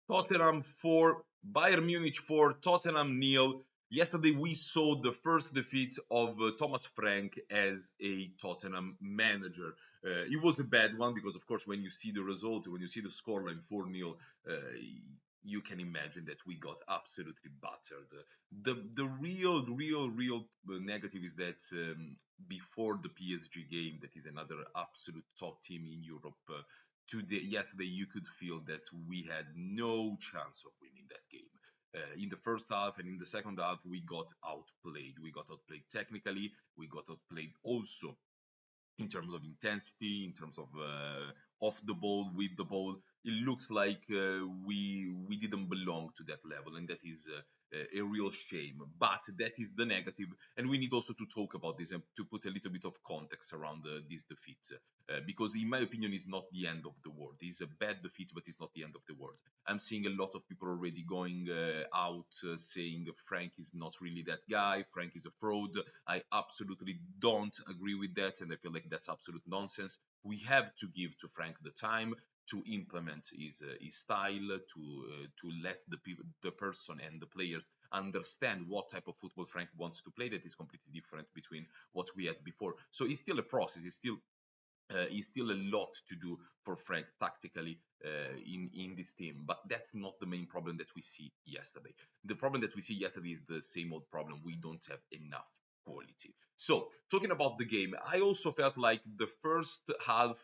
Tottenham 4, Bayern Munich 4, Tottenham nil. Yesterday we saw the first defeat of Thomas Frank as a Tottenham manager. It was a bad one because, of course, when you see the result, when you see the scoreline 4-0, you can imagine that we got absolutely battered. The real negative is that before the PSG game, that is another absolute top team in Europe. Yesterday you could feel that we had no chance of winning that game. In the first half and in the second half, we got outplayed. We got outplayed technically. We got outplayed also in terms of intensity, in terms of off the ball, with the ball. It looks like we didn't belong to that level, and that is a real shame. But that is the negative, and we need also to talk about this and to put a little bit of context around this defeat, because in my opinion, it's not the end of the world. It's a bad defeat, but it's not the end of the world. I'm seeing a lot of people already going out saying Frank is not really that guy. Frank is a fraud. I absolutely don't agree with that, and I feel like that's absolute nonsense. We have to give to Frank the time to implement his style, to let the person and the players understand what type of football Frank wants to play. That is completely different between what we had before. So it's still a process. It's still a lot to do for Frank tactically in this team, but that's not the main problem that we see yesterday. The problem that we see yesterday is the same old problem. We don't have enough quality. So, talking about the game, I also felt like the first half,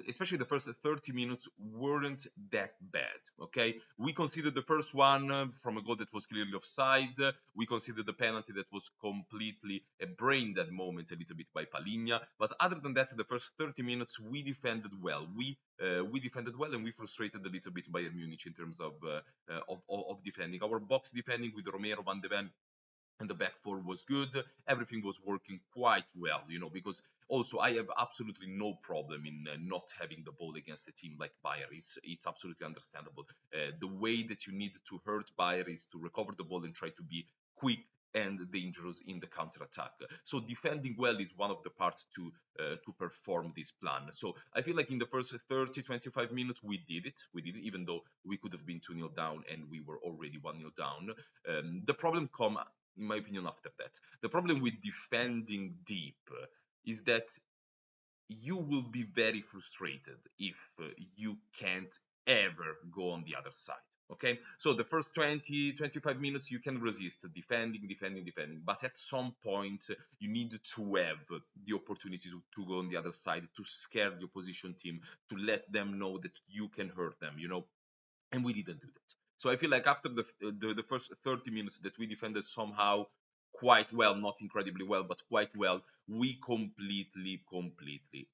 especially the first 30 minutes, weren't that bad. Okay, we considered the first one from a goal that was clearly offside. We considered the penalty that was completely a brain dead moment, a little bit by Palinha. But other than that, the first 30 minutes we defended well. We defended well, and we frustrated a little bit Bayern Munich in terms of defending. Our box defending with Romero, Van de Ven, and the back four was good. Everything was working quite well, because also I have absolutely no problem in not having the ball against a team like Bayern. It's absolutely understandable. The way that you need to hurt Bayern is to recover the ball and try to be quick and dangerous in the counter attack. So defending well is one of the parts to perform this plan. So I feel like in the first 30-25 minutes we did it. Even though we could have been 2-0 down and we were already 1-0 down. The problem come, in my opinion, after that. The problem with defending deep is that you will be very frustrated if you can't ever go on the other side. Okay, so the first 20-25 minutes you can resist defending, but at some point you need to have the opportunity to go on the other side, to scare the opposition team, to let them know that you can hurt them, and we didn't do that. So I feel like after the first 30 minutes that we defended somehow quite well, not incredibly well, but quite well, we completely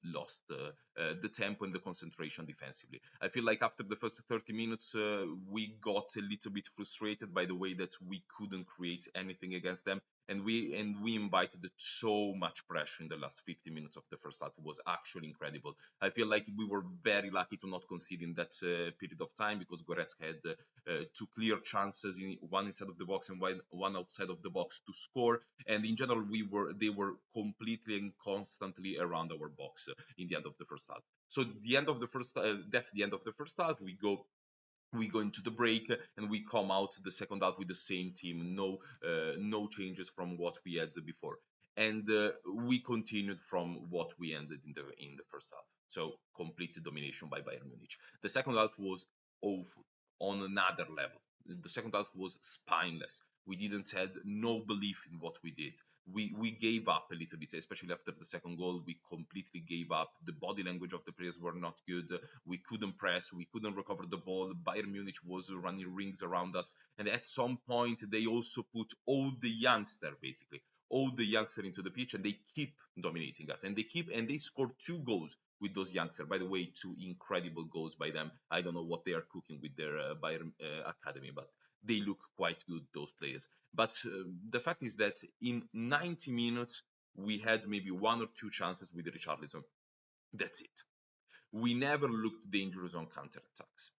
lost the tempo and the concentration defensively. I feel like after the first 30 minutes, we got a little bit frustrated by the way that we couldn't create anything against them, and we invited so much pressure in the last 50 minutes of the first half. It was actually incredible. I feel like we were very lucky to not concede in that period of time, because Goretzka had two clear chances, one inside of the box and one outside of the box to score. And in general, they were completely and constantly around our box in the end of the first half. So the end of the first, that's the end of the first half. We go into the break and we come out the second half with the same team, no changes from what we had before, and we continued from what we ended in the first half. So complete domination by Bayern Munich. The second half was awful on another level. The second half was spineless. We didn't had no belief in what we did. We gave up a little bit, especially after the second goal. We completely gave up. The body language of the players were not good. We couldn't press. We couldn't recover the ball. Bayern Munich was running rings around us, and at some point they also put all the youngster into the pitch, and they keep dominating us, and they scored two goals with those youngsters. By the way, two incredible goals by them. I don't know what they are cooking with their Bayern academy, but they look quite good, those players. But the fact is that in 90 minutes we had maybe one or two chances with Richarlison. That's it. We never looked dangerous on counter attacks.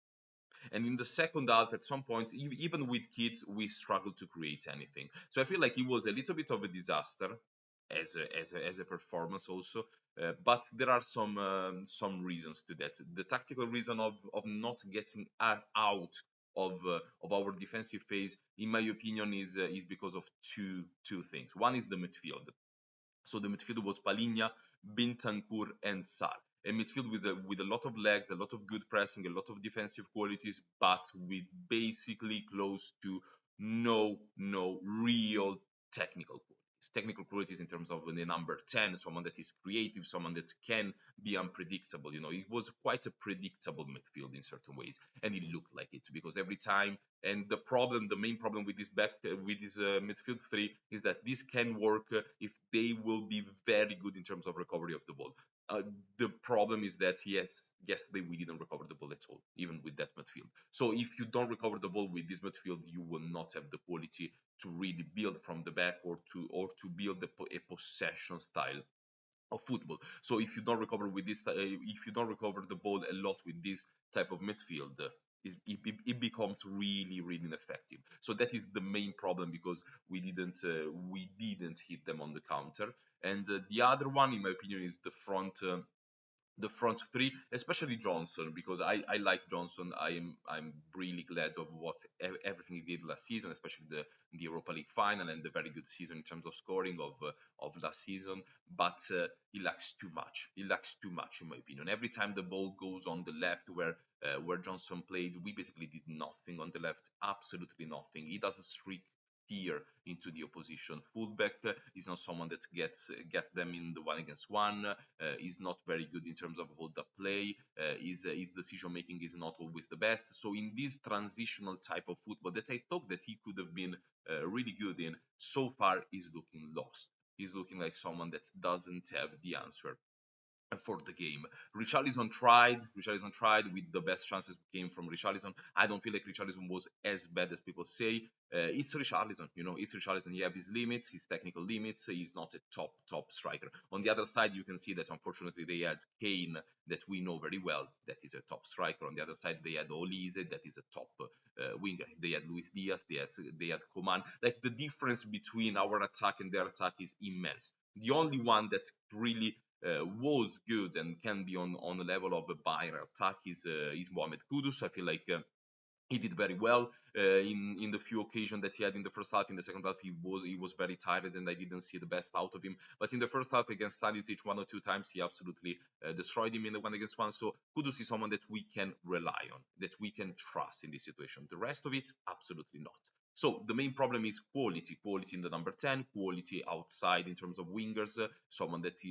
And in the second half, at some point, even with kids, we struggled to create anything. So I feel like it was a little bit of a disaster. as a performance also. But there are some reasons to that. The tactical reason of not getting out of our defensive phase, in my opinion, is because of two things. One is the midfield. So the midfield was Palinha, Bentancur, and Sar. A midfield with a lot of legs, a lot of good pressing, a lot of defensive qualities, but with basically close to no real technical qualities. Technical qualities in terms of the number 10, someone that is creative, someone that can be unpredictable. It was quite a predictable midfield in certain ways, and it looked like it because every time. And the main problem with this midfield three is that this can work if they will be very good in terms of recovery of the ball. The problem is that yesterday we didn't recover the ball at all, even with that midfield. So if you don't recover the ball with this midfield, you will not have the quality to really build from the back or to build a possession style of football. So if you don't recover if you don't recover the ball a lot with this type of midfield, it becomes really ineffective. So that is the main problem because we didn't hit them on the counter. And the other one, in my opinion, is the front three, especially Johnson, because I like Johnson. I'm really glad of what everything he did last season, especially the Europa League final and the very good season in terms of scoring of last season. But he lacks too much. He lacks too much, in my opinion. Every time the ball goes on the left, where Johnson played, we basically did nothing on the left, absolutely nothing. He doesn't streak fear into the opposition fullback. Is not someone that get them in the one against one. Is not very good in terms of hold up play. His decision making is not always the best. So in this transitional type of football that I thought that he could have been really good in, so far he's looking lost. He's looking like someone that doesn't have the answer for the game. Richarlison tried with the best chances came from Richarlison. I don't feel like Richarlison was as bad as people say. It's Richarlison, it's Richarlison. He have his limits, his technical limits. He's not a top striker. On the other side, you can see that unfortunately they had Kane, that we know very well, that is a top striker. On the other side, they had Olise, that is a top winger. They had Luis Diaz, they had Coman. Like the difference between our attack and their attack is immense. The only one that really was good and can be on the level of a Bayern attack is Mohamed Kudus. I feel like he did very well in the few occasions that he had in the first half. In the second half, he was very tired, and I didn't see the best out of him. But in the first half against Stanisic, one or two times, he absolutely destroyed him in the one against one. So Kudus is someone that we can rely on, that we can trust in this situation. The rest of it, absolutely not. So the main problem is quality in the number 10, quality outside in terms of wingers, someone that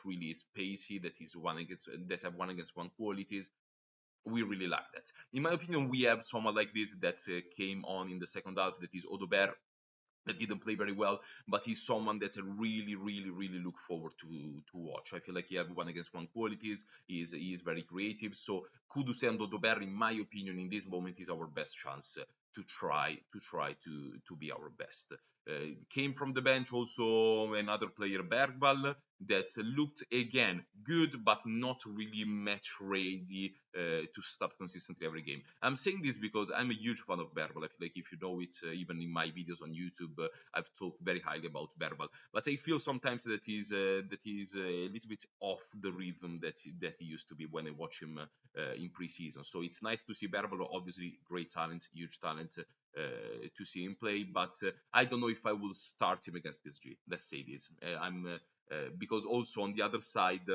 really is pacey, that have one against one qualities. We really lack that. In my opinion, we have someone like this that came on in the second half, that is Odober, that didn't play very well, but he's someone that I really look forward to watch. I feel like he have one against one qualities. He is very creative. So Kudus and Odober, in my opinion, in this moment is our best chance to be our best. Came from the bench also another player, Bergbal, that looked again good but not really match ready to start consistently every game. I'm saying this because I'm a huge fan of Bergbal. I feel like if you know it, even in my videos on YouTube, I've talked very highly about Bergbal. But I feel sometimes that he's a little bit off the rhythm that he used to be when I watch him in preseason. So it's nice to see Bergbal. Obviously, great talent, huge talent. To see him play, but I don't know if I will start him against PSG. Let's say this. Because also on the other side,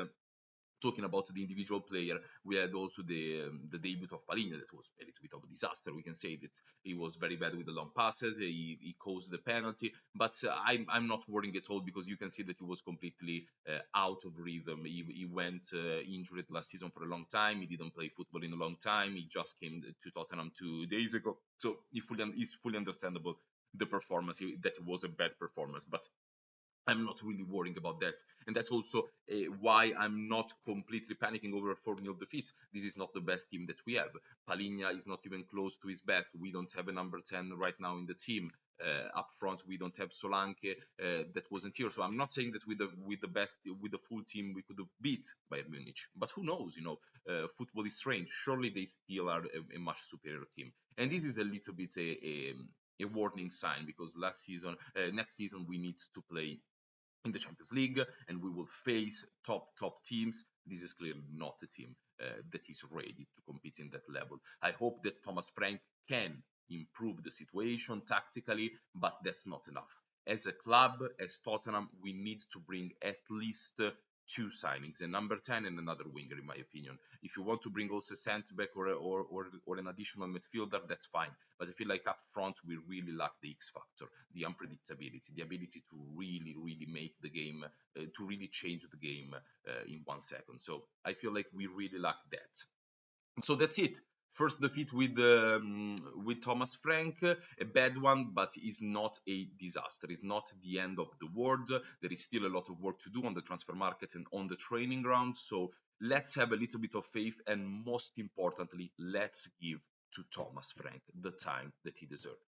talking about the individual player, we had also the debut of Palinha that was a little bit of a disaster. We can say that he was very bad with the long passes. He caused the penalty, but I'm not worrying at all because you can see that he was completely out of rhythm. He went injured last season for a long time. He didn't play football in a long time. He just came to Tottenham 2 days ago, so it's fully understandable the performance. That was a bad performance, but I'm not really worrying about that. And that's also why I'm not completely panicking over a 4-0 defeat. This is not the best team that we have. Palinha is not even close to his best. We don't have a number 10 right now in the team. Up front, we don't have Solanke that wasn't here. So I'm not saying that with the full team, we could have beat Bayern Munich. But who knows? Football is strange. Surely they still are a much superior team. And this is a little bit a warning sign because next season we need to play in the Champions League, and we will face top teams. This is clearly not a team that is ready to compete in that level. I hope that Thomas Frank can improve the situation tactically, but that's not enough. As a club, as Tottenham, we need to bring at least two signings, a number 10 and another winger, in my opinion. If you want to bring also a centre back or an additional midfielder, that's fine. But I feel like up front, we really lack the X factor, the unpredictability, the ability to really make the game, to really change the game in 1 second. So I feel like we really lack that. So that's it. First defeat with Thomas Frank, a bad one, but is not a disaster. It's not the end of the world. There is still a lot of work to do on the transfer market and on the training ground. So let's have a little bit of faith, and most importantly, let's give to Thomas Frank the time that he deserves.